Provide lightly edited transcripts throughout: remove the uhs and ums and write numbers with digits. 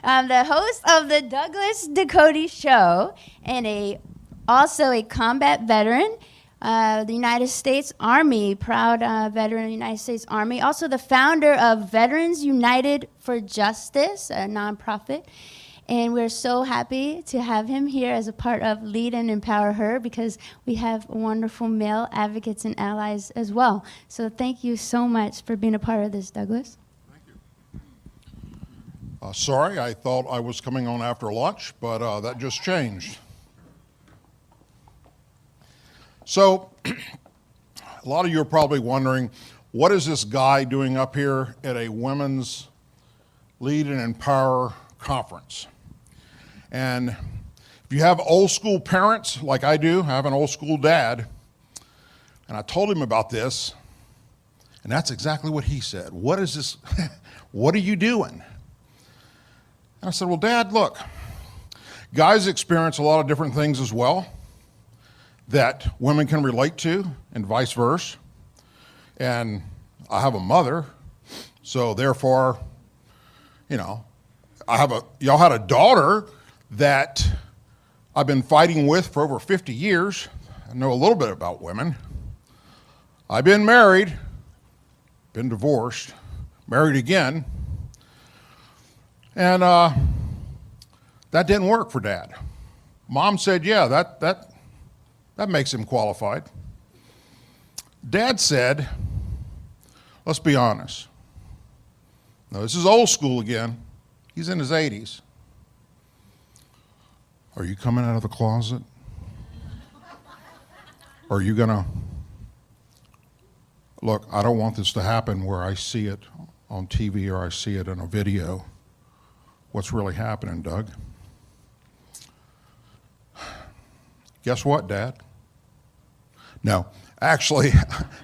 I'm the host of the Douglas Ducote Show and also a combat veteran, the United States Army, proud veteran of the United States Army. Also the founder of Veterans United for Justice, a nonprofit. And we're so happy to have him here as a part of Lead and Empower Her because we have wonderful male advocates and allies as well. So thank you so much for being a part of this, Douglas. Thank you. Sorry, I thought I was coming on after lunch, but that just changed. So a lot of you are probably wondering, what is this guy doing up here at a women's Lead and Empower conference? And if you have old school parents, like I do, I have an old school dad, and I told him about this, and that's exactly what he said. What is this? What are you doing? And I said, well, Dad, look, guys experience a lot of different things as well that women can relate to, and vice versa. And I have a mother, so therefore, you know, y'all had a daughter that I've been fighting with for over 50 years. I know a little bit about women. I've been married, been divorced, married again, and that didn't work for Dad. Mom said, yeah, that makes him qualified. Dad said, let's be honest. Now, this is old school again. He's in his 80s. Are you coming out of the closet? Are you gonna, look, I don't want this to happen where I see it on TV or I see it in a video. What's really happening, Doug? Guess what, Dad? No, actually,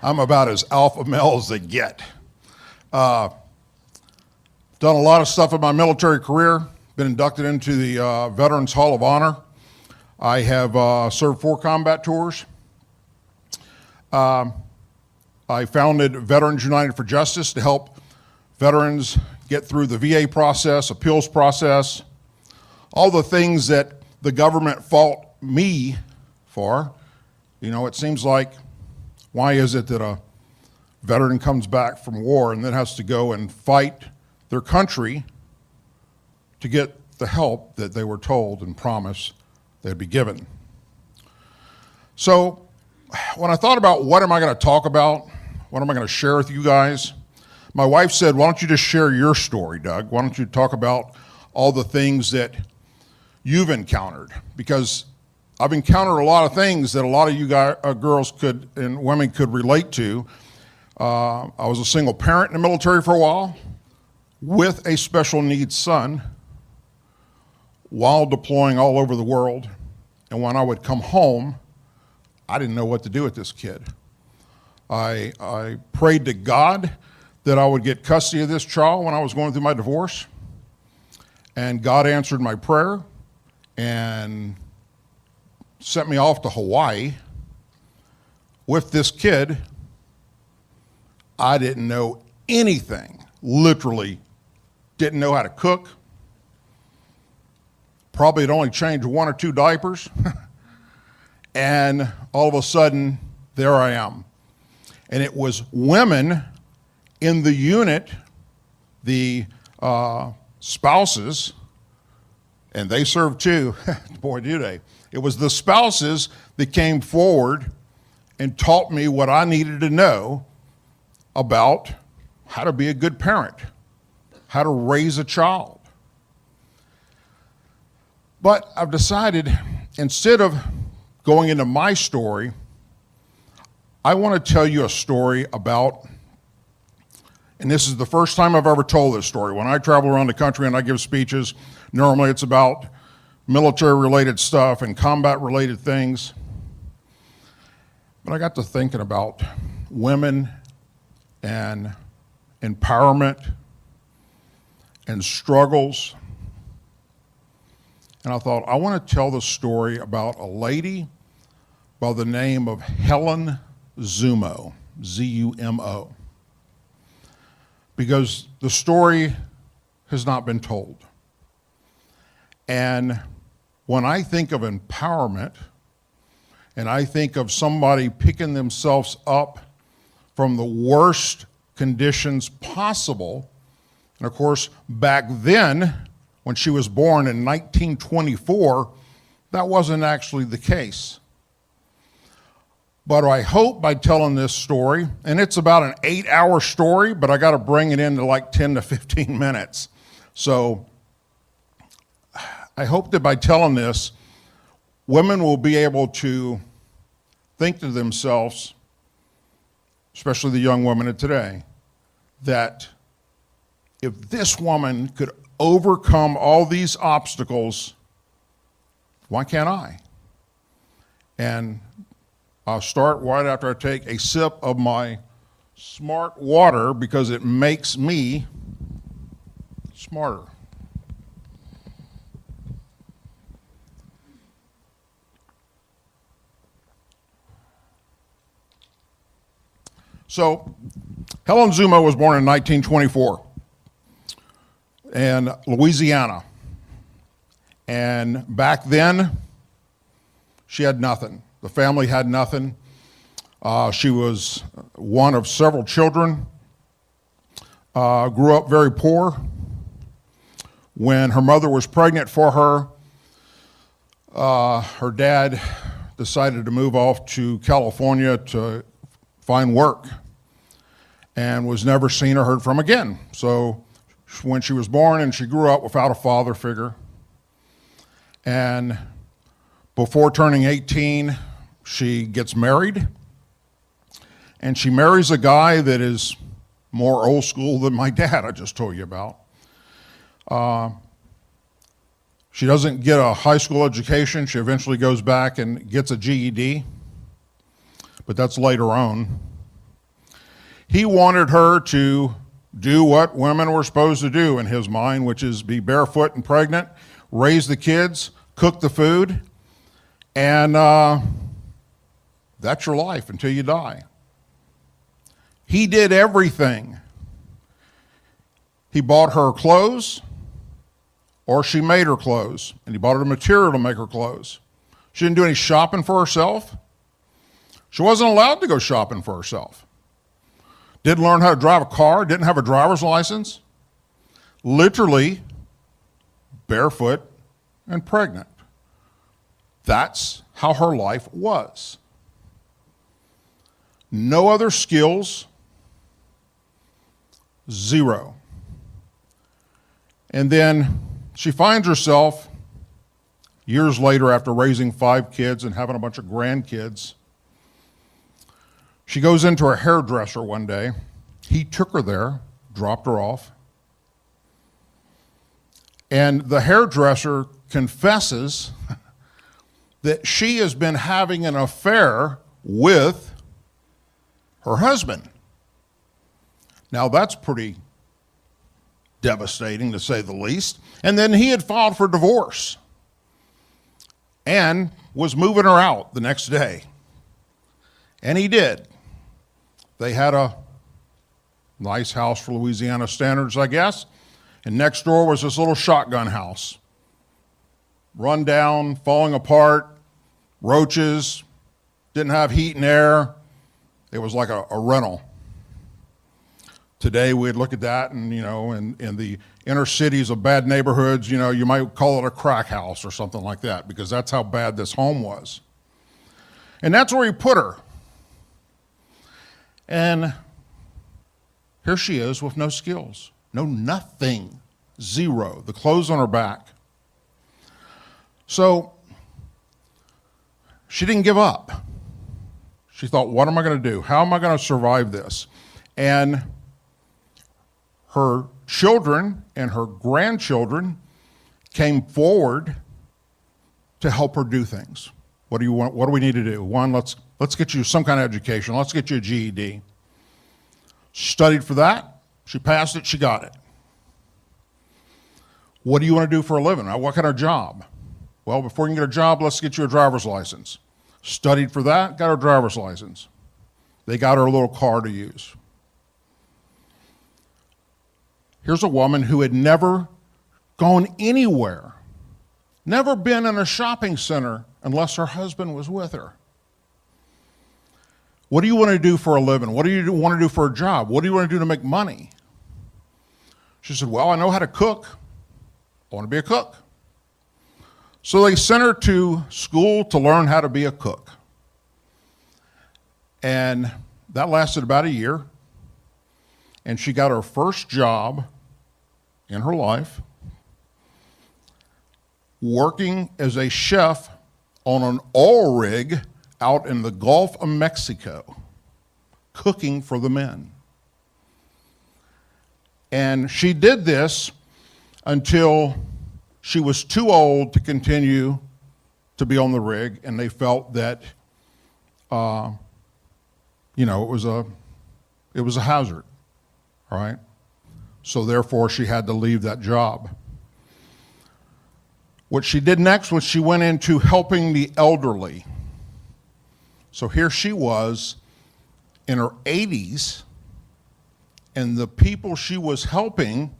I'm about as alpha male as they get. Done a lot of stuff in my military career, been inducted into the Veterans Hall of Honor. I have served 4 combat tours. I founded Veterans United for Justice to help veterans get through the VA process, appeals process, all the things that the government fault me for. You know, it seems like, why is it that a veteran comes back from war and then has to go and fight their country to get the help that they were told and promised they'd be given? So when I thought about what am I going to talk about, what am I going to share with you guys, my wife said, why don't you just share your story, Doug? Why don't you talk about all the things that you've encountered? Because I've encountered a lot of things that a lot of you guys, girls could and women could relate to. I was a single parent in the military for a while with a special needs son while deploying all over the world. And when I would come home, I didn't know what to do with this kid. I prayed to God that I would get custody of this child when I was going through my divorce. And God answered my prayer and sent me off to Hawaii with this kid. I didn't know anything, literally didn't know how to cook. Probably had only changed 1 or 2 diapers. And all of a sudden, there I am. And it was women in the unit, the spouses, and they served too. Boy, do they. It was the spouses that came forward and taught me what I needed to know about how to be a good parent, how to raise a child. But I've decided, instead of going into my story, I want to tell you a story about, and this is the first time I've ever told this story. When I travel around the country and I give speeches, normally it's about military-related stuff and combat-related things. But I got to thinking about women and empowerment and struggles. And I thought, I want to tell the story about a lady by the name of Helen Zumo, Z-U-M-O. Because the story has not been told. And when I think of empowerment, and I think of somebody picking themselves up from the worst conditions possible, and of course, back then, when she was born in 1924, that wasn't actually the case. But I hope by telling this story, and it's about an 8-hour story, but I got to bring it into like 10 to 15 minutes. So I hope that by telling this, women will be able to think to themselves, especially the young women of today, that if this woman could overcome all these obstacles, why can't I? And I'll start right after I take a sip of my smart water because it makes me smarter. So, Helen Zumo was born in 1924 in Louisiana. And back then, she had nothing. The family had nothing. She was one of several children, grew up very poor. When her mother was pregnant for her, her dad decided to move off to California to find work and was never seen or heard from again. So when she was born and she grew up without a father figure, and before turning 18, she gets married, and she marries a guy that is more old school than my dad I just told you about. She doesn't get a high school education. She eventually goes back and gets a GED, but that's later on. He wanted her to do what women were supposed to do in his mind, which is be barefoot and pregnant, raise the kids, cook the food, and that's your life until you die. He did everything. He bought her clothes, or she made her clothes, and he bought her the material to make her clothes. She didn't do any shopping for herself. She wasn't allowed to go shopping for herself. Didn't learn how to drive a car, didn't have a driver's license. Literally barefoot and pregnant. That's how her life was. No other skills, zero. And then she finds herself, years later after raising 5 kids and having a bunch of grandkids, she goes into a hairdresser one day. He took her there, dropped her off, and the hairdresser confesses that she has been having an affair with her husband. Now that's pretty devastating to say the least. And then he had filed for divorce and was moving her out the next day. And he did. They had a nice house for Louisiana standards, I guess. And next door was this little shotgun house. Run down, falling apart, roaches, didn't have heat and air. It was like a rental. Today we'd look at that and, in the inner cities of bad neighborhoods, you might call it a crack house or something like that, because that's how bad this home was. And that's where he put her. And here she is with no skills, no nothing, zero, the clothes on her back. So she didn't give up. She thought, what am I going to do? How am I going to survive this? And her children and her grandchildren came forward to help her do things. What do you want? What do we need to do? One, let's get you some kind of education. Let's get you a GED. Studied for that. She passed it. She got it. What do you want to do for a living? What kind of job? Well, before you can get a job, let's get you a driver's license. Studied for that, got her driver's license. They got her a little car to use. Here's a woman who had never gone anywhere never been in a shopping center unless her husband was with her. What do you want to do for a living? What do you want to do for a job? What do you want to do to make money? She said, well, I know how to cook. I want to be a cook. So they sent her to school to learn how to be a cook. And that lasted about a year. And she got her first job in her life working as a chef on an oil rig out in the Gulf of Mexico, cooking for the men. And she did this until she was too old to continue to be on the rig, and they felt that, it was a hazard, all right? So therefore, she had to leave that job. What she did next was she went into helping the elderly. So here she was in her 80s, and the people she was helping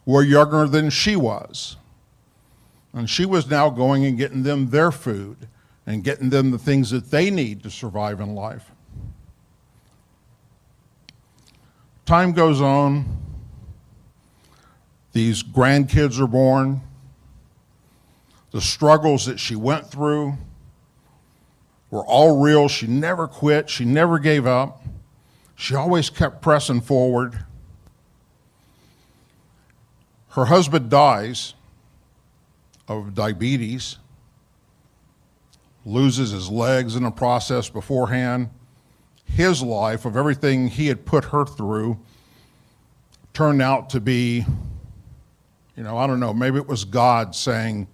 were younger than she was. And she was now going and getting them their food and getting them the things that they need to survive in life. Time goes on. These grandkids are born. The struggles that she went through were all real. She never quit. She never gave up. She always kept pressing forward. Her husband dies of diabetes, loses his legs in the process beforehand. His life, of everything he had put her through, turned out to be, I don't know, maybe it was God saying,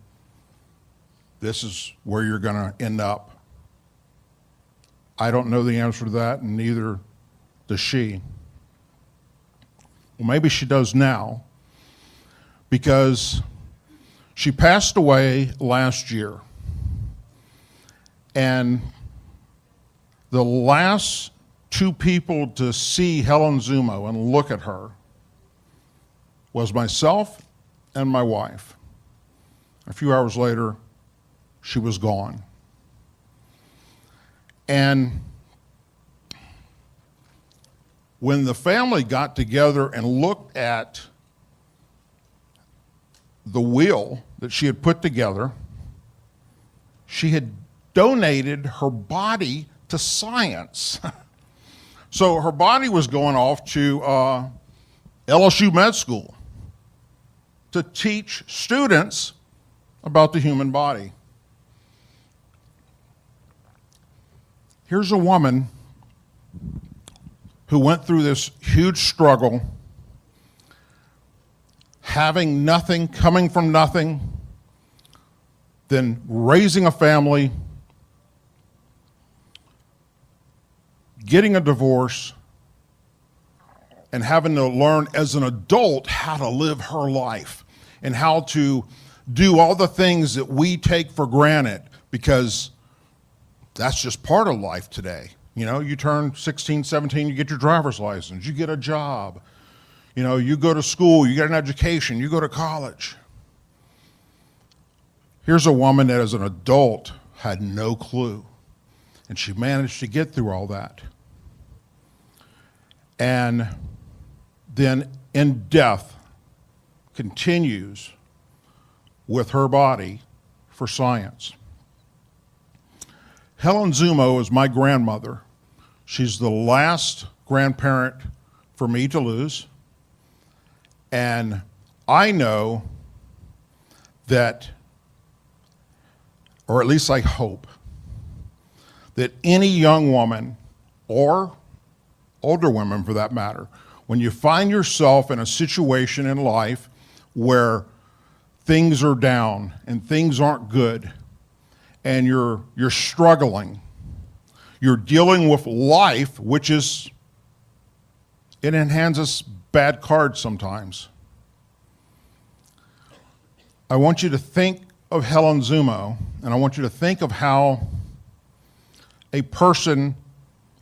this is where you're going to end up. I don't know the answer to that, and neither does she. Well, maybe she does now, because she passed away last year. And the last two people to see Helen Zumo and look at her was myself and my wife. A few hours later, she was gone. And when the family got together and looked at the will that she had put together, she had donated her body to science. So her body was going off to LSU Med School to teach students about the human body. Here's a woman who went through this huge struggle, having nothing, coming from nothing, then raising a family, getting a divorce, and having to learn as an adult how to live her life and how to do all the things that we take for granted, because that's just part of life today. You turn 16, 17, you get your driver's license, you get a job, you go to school, you get an education, you go to college. Here's a woman that as an adult had no clue, and she managed to get through all that. And then in death continues with her body for science. Helen Zumo is my grandmother. She's the last grandparent for me to lose. And I know that, or at least I hope, that any young woman, or older women for that matter, when you find yourself in a situation in life where things are down and things aren't good, and you're struggling, you're dealing with life, which is, it hands us bad cards sometimes. I want you to think of Helen Zumo, and I want you to think of how a person,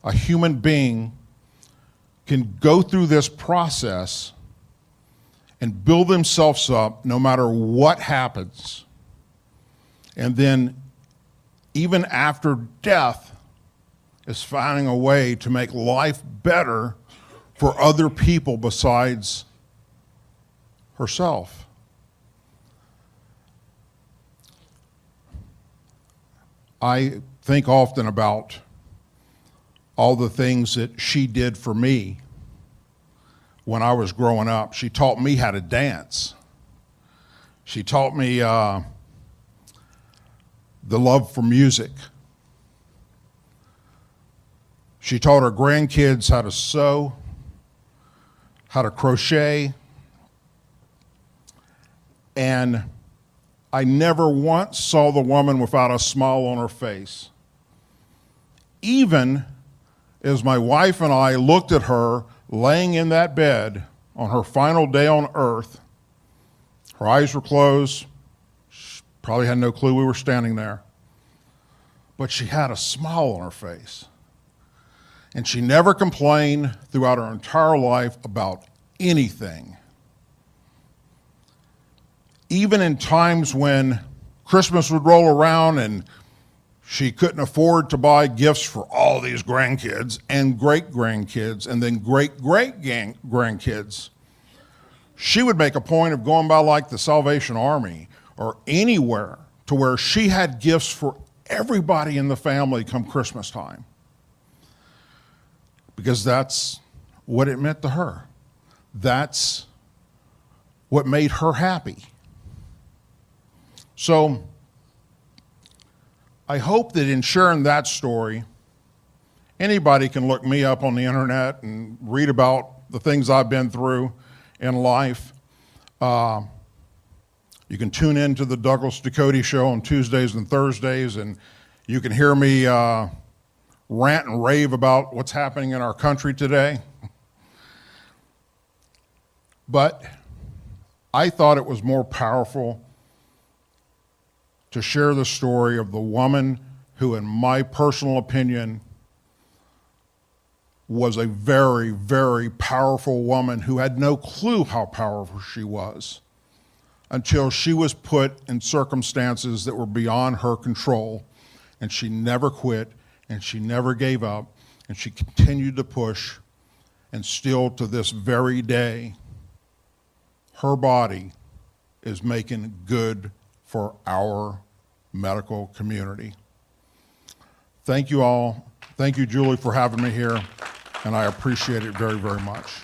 a human being, can go through this process and build themselves up no matter what happens. and then even after death is finding a way to make life better for other people besides herself. I think often about all the things that she did for me when I was growing up. She taught me how to dance. She taught me the love for music. She taught her grandkids how to sew, how to crochet, and I never once saw the woman without a smile on her face. Even as my wife and I looked at her laying in that bed on her final day on earth, her eyes were closed. She probably had no clue we were standing there. But she had a smile on her face. And she never complained throughout her entire life about anything. Even in times when Christmas would roll around and she couldn't afford to buy gifts for all these grandkids and great-grandkids and then great-great-grandkids, she would make a point of going by like the Salvation Army or anywhere to where she had gifts for everybody in the family come Christmas time. Because that's what it meant to her. That's what made her happy. So I hope that in sharing that story, anybody can look me up on the internet and read about the things I've been through in life. You can tune in to the Douglas Ducote Show on Tuesdays and Thursdays, and you can hear me rant and rave about what's happening in our country today. But I thought it was more powerful to share the story of the woman who, in my personal opinion, was a very, very powerful woman who had no clue how powerful she was until she was put in circumstances that were beyond her control, and she never quit, and she never gave up, and she continued to push, and still to this very day, her body is making good for our medical community. Thank you all. Thank you, Julie, for having me here, and I appreciate it very, very much.